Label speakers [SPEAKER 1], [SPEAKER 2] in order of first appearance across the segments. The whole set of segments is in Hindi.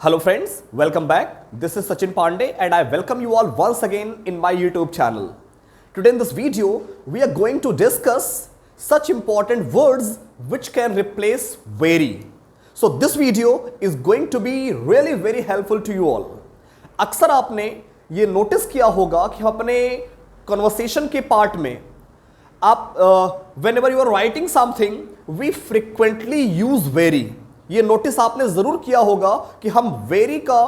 [SPEAKER 1] Hello friends, welcome back. This is Sachin Pandey and I welcome you all once again in my YouTube channel. Today in this video, we are going to discuss such important words which can replace very. So this video is going to be really very helpful to you all. अक्सर आपने ये नोटिस किया होगा कि हम अपने कन्वर्सेशन के पार्ट में आप whenever you are writing something, we frequently use very. ये नोटिस आपने जरूर किया होगा कि हम वेरी का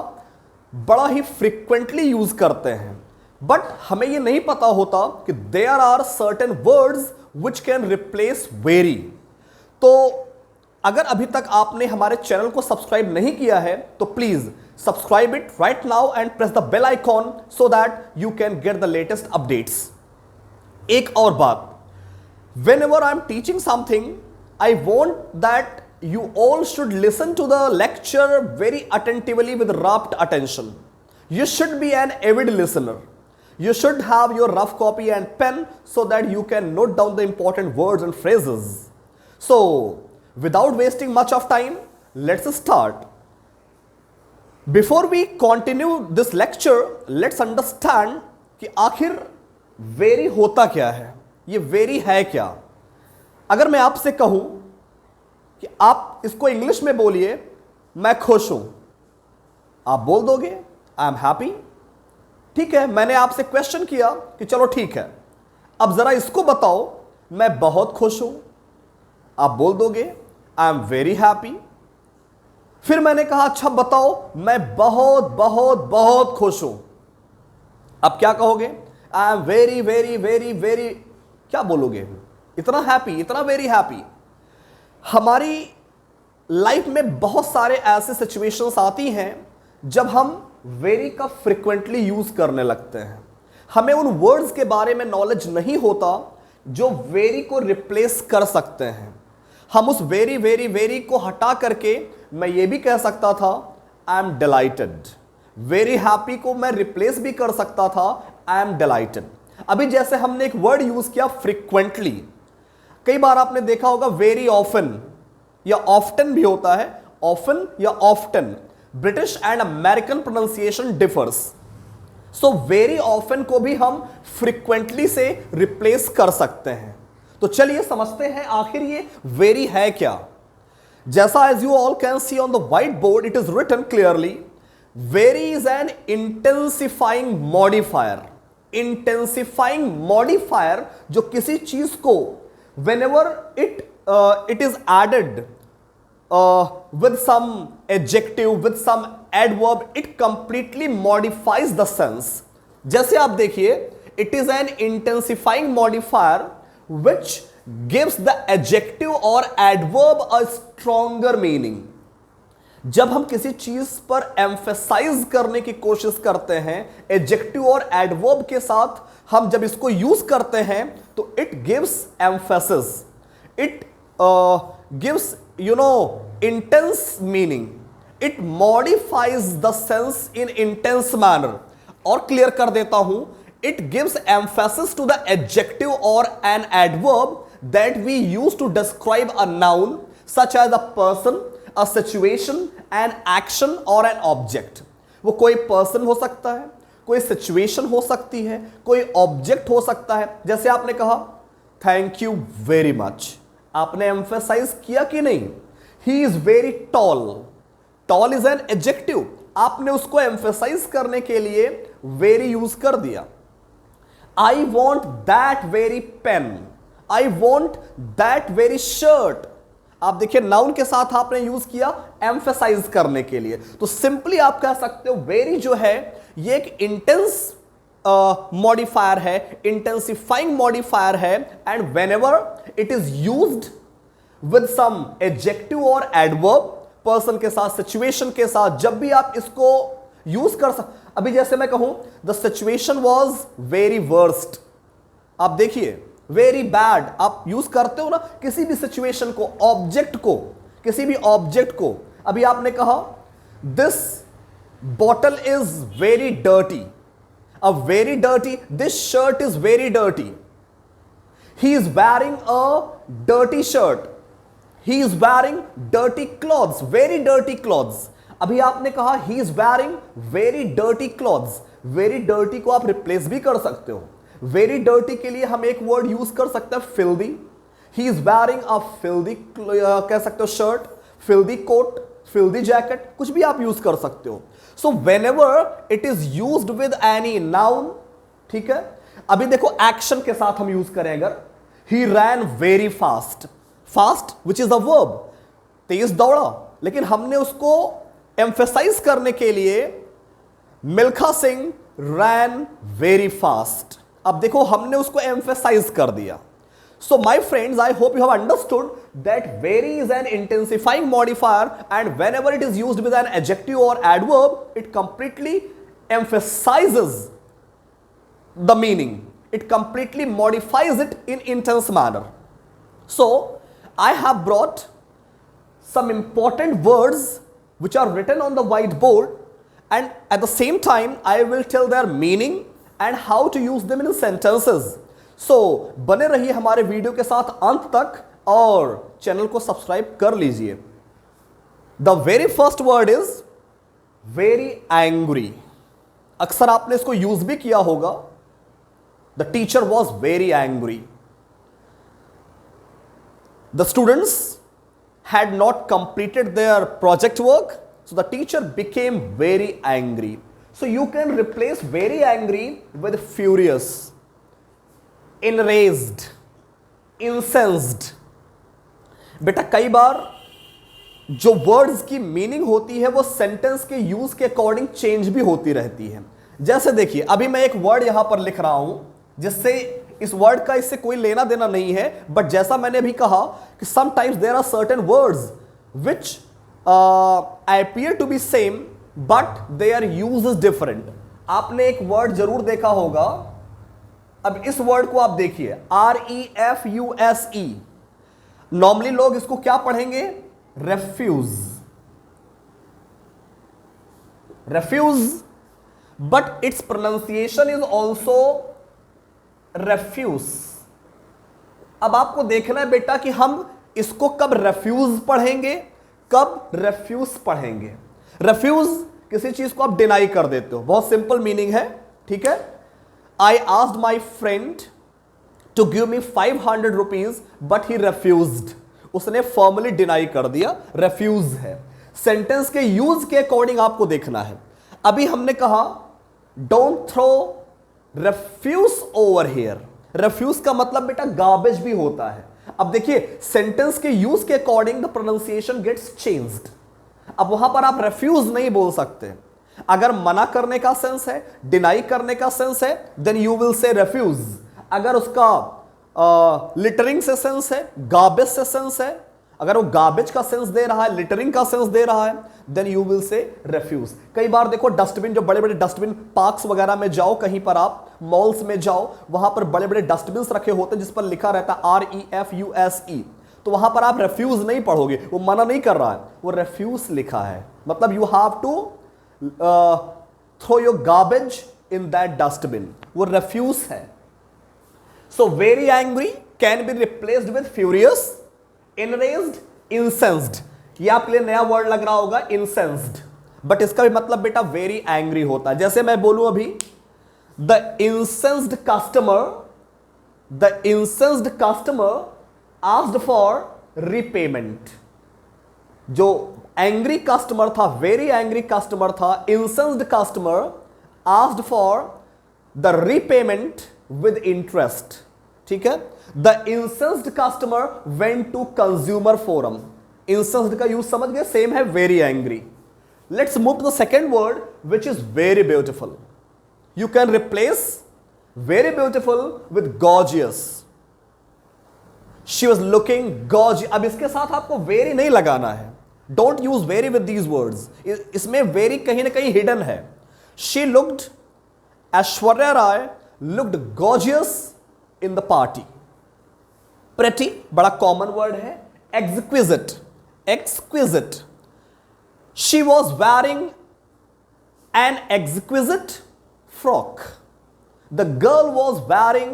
[SPEAKER 1] बड़ा ही फ्रीक्वेंटली यूज करते हैं, बट हमें ये नहीं पता होता कि there are certain words which can replace very. तो अगर अभी तक आपने हमारे चैनल को सब्सक्राइब नहीं किया है तो please subscribe it right now and press the bell icon so that you can get the latest updates. एक और बात, whenever I am teaching something, I want that you all should listen to the lecture very attentively with rapt attention. You should be an avid listener. You should have your rough copy and pen so that you can note down the important words and phrases. So, without wasting much of time, let's start. Before we continue this lecture, let's understand कि आखिर very होता क्या है, ये very है क्या. अगर मैं आपसे कहूं कि आप इसको इंग्लिश में बोलिए, मैं खुश हूं, आप बोल दोगे आई एम हैप्पी. ठीक है, मैंने आपसे क्वेश्चन किया कि चलो ठीक है, अब जरा इसको बताओ, मैं बहुत खुश हूं, आप बोल दोगे आई एम वेरी हैप्पी. फिर मैंने कहा अच्छा बताओ, मैं बहुत बहुत बहुत खुश हूं, अब क्या कहोगे? I am very very very very, क्या बोलोगे? इतना हैप्पी, इतना वेरी हैप्पी. हमारी लाइफ में बहुत सारे ऐसे सिचुएशंस आती हैं जब हम वेरी का फ्रिक्वेंटली यूज करने लगते हैं. हमें उन वर्ड्स के बारे में नॉलेज नहीं होता जो वेरी को रिप्लेस कर सकते हैं. हम उस वेरी वेरी वेरी को हटा करके मैं ये भी कह सकता था I am delighted. Very happy को मैं रिप्लेस भी कर सकता था आई एम डिलाइटेड. अभी जैसे हमने एक वर्ड यूज किया फ्रिक्वेंटली, कई बार आपने देखा होगा वेरी ऑफन या ऑफ्टन भी होता है, ऑफन या often. British and American pronunciation differs. So very often को भी हम फ्रीक्वेंटली से रिप्लेस कर सकते हैं. तो चलिए समझते हैं आखिर ये वेरी है क्या. जैसा as you all can see on the whiteboard, it is written clearly, very is an intensifying modifier. Intensifying modifier जो किसी चीज को whenever it is added with some adjective, with some adverb, it completely modifies the sense. जैसे आप देखिए, it is an intensifying modifier which gives the adjective or adverb a stronger meaning. जब हम किसी चीज पर एम्फेसाइज करने की कोशिश करते हैं एडजेक्टिव और एडवर्ब के साथ, हम जब इसको यूज करते हैं तो it gives emphasis, it gives intense meaning, it modifies the sense in intense manner. और क्लियर कर देता हूं, it gives emphasis to the adjective और an adverb that we use to describe a noun such as a person, a situation, an action or an object. वो कोई पर्सन हो सकता है, कोई सिचुएशन हो सकती है, कोई ऑब्जेक्ट हो सकता है. जैसे आपने कहा थैंक यू वेरी मच, आपने एम्फेसाइज किया कि नहीं? He is very tall. Tall is an adjective, आपने उसको एम्फेसाइज करने के लिए वेरी यूज कर दिया. I want that very pen, I want that very shirt. आप देखिए नाउन के साथ आपने यूज किया एम्फेसाइज करने के लिए. तो सिंपली आप कह सकते हो वेरी जो है ये एक इंटेंस मॉडिफायर है, इंटेंसिफाइंग मॉडिफायर है. And whenever it is used with some adjective और एडवर्ब, पर्सन के साथ, सिचुएशन के साथ, जब भी आप इसको यूज कर सकते. अभी जैसे मैं कहूं the situation was very worst, आप देखिए वेरी बैड आप यूज करते हो ना किसी भी सिचुएशन को, ऑब्जेक्ट को, किसी भी ऑब्जेक्ट को. अभी आपने कहा this bottle is very dirty, a very dirty, this shirt is very dirty. He is wearing a dirty shirt, he is wearing dirty clothes, very dirty clothes. अभी आपने कहा ही is wearing very dirty clothes, very dirty को आप रिप्लेस भी कर सकते हो। वेरी डर्टी के लिए हम एक वर्ड यूज कर सकते हैं filthy. He is wearing a filthy कह सकते हो shirt, filthy coat, filthy jacket, कुछ भी आप यूज कर सकते हो। So whenever it is used with any noun, ठीक है। अभी देखो एक्शन के साथ हम यूज करें अगर, he ran very fast, fast which is the verb, तेज दौड़ा, लेकिन हमने उसको एम्फेसाइज करने के लिए Milkha Singh ran very fast. अब देखो हमने उसको एम्फेसाइज कर दिया। So my friends, I hope you have understood that very is an intensifying modifier and whenever it is used with an adjective और adverb it completely emphasizes the meaning, it completely modifies it in intense manner. So I have brought some important words which are written on the whiteboard, and at the same time I will tell their meaning and how to use them in sentences. So बने रहिए हमारे वीडियो के साथ अंत तक और चैनल को सब्सक्राइब कर लीजिए। The very first word is very angry. अक्सर आपने इसको यूज भी किया होगा। The teacher was very angry. The students had not completed their project work, so the teacher became very angry. So you can replace very angry with furious, enraged, incensed. बेटा कई बार जो वर्ड्स की मीनिंग होती है वो सेंटेंस के यूज के अकॉर्डिंग चेंज भी होती रहती है। जैसे देखिए अभी मैं एक वर्ड यहां पर लिख रहा हूं जिससे इस वर्ड का इससे कोई लेना देना नहीं है, बट जैसा मैंने अभी कहा कि sometimes there are certain words which appear to be same but their use is different. आपने एक वर्ड जरूर देखा होगा, अब इस वर्ड को आप देखिए REFUSE। नॉर्मली लोग इसको क्या पढ़ेंगे? Refuge, refuge, but it's pronunciation is also refuge. अब आपको देखना है बेटा कि हम इसको कब रेफ्यूज पढ़ेंगे, कब रेफ्यूज पढ़ेंगे। रेफ्यूज किसी चीज को आप डिनाई कर देते हो, बहुत सिंपल मीनिंग है, ठीक है। I asked my friend to give me 500 rupees but he refused. उसने फॉर्मली डिनाई कर दिया, रेफ्यूज है। सेंटेंस के यूज के अकॉर्डिंग आपको देखना है। अभी हमने कहा don't throw refuse over here. Refuse का मतलब बेटा गार्बेज भी होता है। अब देखिए सेंटेंस के यूज के according the pronunciation gets changed. अब वहां पर आप रेफ्यूज नहीं बोल सकते। अगर मना करने का सेंस है, डिनाई करने का सेंस है, then you will say refuse. अगर उसका लिटरिंग से सेंस है, गार्बेज से सेंस है, अगर वो गार्बेज का सेंस दे रहा है, लिटरिंग का सेंस दे रहा है, then you will say refuse. कई बार देखो डस्टबिन, जो बड़े बड़े डस्टबिन, पार्क्स वगैरह में जाओ, कहीं पर आप मॉल्स में जाओ, वहां पर बड़े बड़े डस्टबिन रखे होते हैं जिस पर लिखा रहता है REFUSE। तो वहां पर आप रेफ्यूज नहीं पढ़ोगे, वो मना नहीं कर रहा है, वो रेफ्यूज लिखा है। मतलब you have to throw your garbage in that dustbin, वो रेफ्यूज है। So very angry can be replaced with furious, enraged, incensed. ये आपके लिए नया वर्ड लग रहा होगा incensed, बट इसका भी मतलब बेटा very angry होता है। जैसे मैं बोलूं अभी the incensed customer asked for repayment। जो angry customer था, very angry customer था, incensed customer asked for the repayment with interest, ठीक है। The incensed customer went to consumer forum। incensed का यूज समझ गए, सेम है very angry। Let's move to the second word which is very beautiful. You can replace very beautiful with gorgeous. She was looking gorgeous। अब इसके साथ आपको very नहीं लगाना है, don't use very with these words। इसमें very कहीं ना कहीं hidden है। She looked, Aishwarya Rai looked gorgeous in the party। pretty बड़ा कॉमन वर्ड है। exquisite, exquisite, she was wearing an exquisite frock। the girl was wearing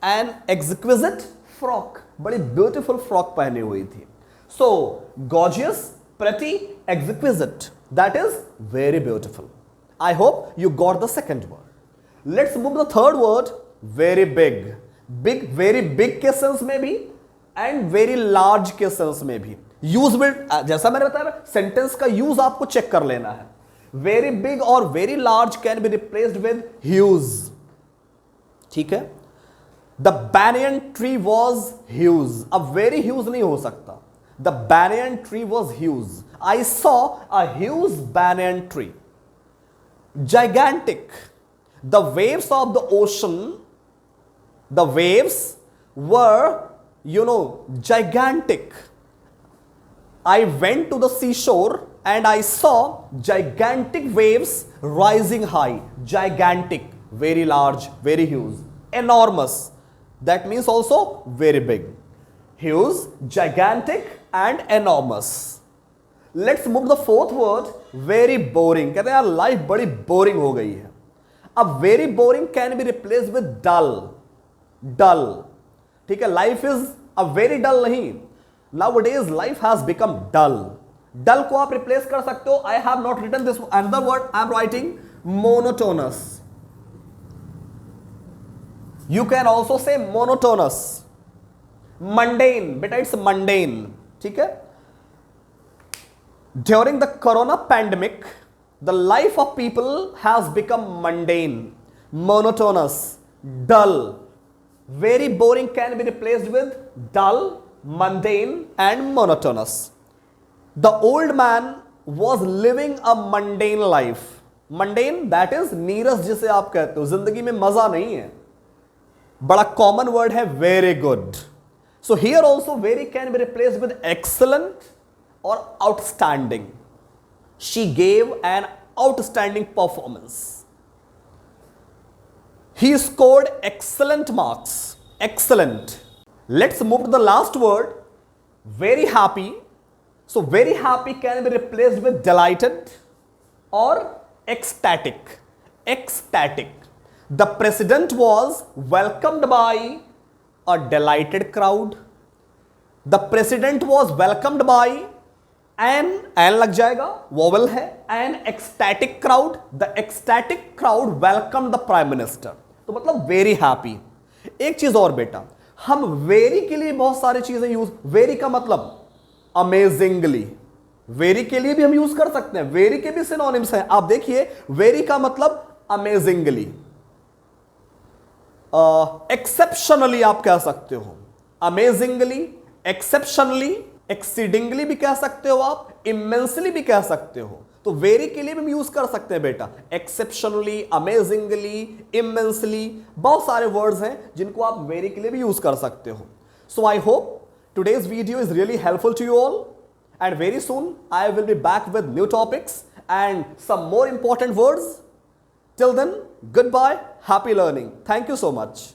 [SPEAKER 1] an exquisite frock, बड़ी ब्यूटीफुल फ्रॉक पहनी हुई थी। so gorgeous, pretty, exquisite। That is very beautiful. I hope you got the second word. Let's move to the third word, very big. Big, very big के सेंस में भी एंड वेरी लार्ज के सेंस में भी यूज विल, जैसा मैंने बताया सेंटेंस का यूज आपको चेक कर लेना है. वेरी बिग और very large can be replaced with huge. ठीक है. The banyan tree was huge. अब वेरी ह्यूज नहीं हो सकता. The banyan tree was huge. I saw a huge banyan tree. Gigantic. The waves of the ocean, the waves were, gigantic. I went to the seashore and I saw gigantic waves rising high. Gigantic, very large, very huge. Enormous, that means also very big. Huge, gigantic and enormous. Let's move the fourth word, very boring. कहते हैं यार लाइफ बड़ी बोरिंग हो गई है. अब very boring can be replace with dull. Dull. ठीक है. Life is a very dull नहीं. Nowadays life has become dull. डल को आप रिप्लेस कर सकते हो. I have not written this another word. I am writing monotonous. You can also say monotonous. Mundane. बेटा इट्स मंडेन. ठीक है. During the corona pandemic, the life of people has become mundane, monotonous, dull. Very boring can be replaced with dull, mundane and monotonous. The old man was living a mundane life. Mundane, that is नीरस जिसे आप कहते हो. जिंदगी में मजा नहीं है. बड़ा कॉमन वर्ड है very good. So here also very can be replaced with excellent or outstanding. She gave an outstanding performance. He scored excellent marks. Excellent. Let's move to the last word, very happy. So very happy can be replaced with delighted or ecstatic. Ecstatic. The president was welcomed by a delighted crowd. The president was welcomed by an लग जाएगा, वोवल है. An ecstatic crowd. The ecstatic crowd welcome the prime minister. तो मतलब वेरी हैप्पी. एक चीज और बेटा, हम वेरी के लिए बहुत सारी चीजें यूज. वेरी का मतलब अमेजिंगली. वेरी के लिए भी हम यूज कर सकते हैं. वेरी के भी सिनोनिम्स हैं. आप देखिए वेरी का मतलब अमेजिंगली. एक्सेप्शनली आप कह सकते हो. अमेजिंगली, एक्सेप्शनली, एक्सीडिंगली भी कह सकते हो आप. इमेंसली भी कह सकते हो. तो वेरी के लिए भी हम यूज कर सकते हैं बेटा. एक्सेप्शनली, अमेजिंगली, इमेंसली, बहुत सारे वर्ड्स हैं जिनको आप वेरी के लिए भी यूज कर सकते हो. So I hope today's video is really helpful to you all, and very soon I will be back with new topics and some more important words. Till then, goodbye, happy learning. Thank you so much.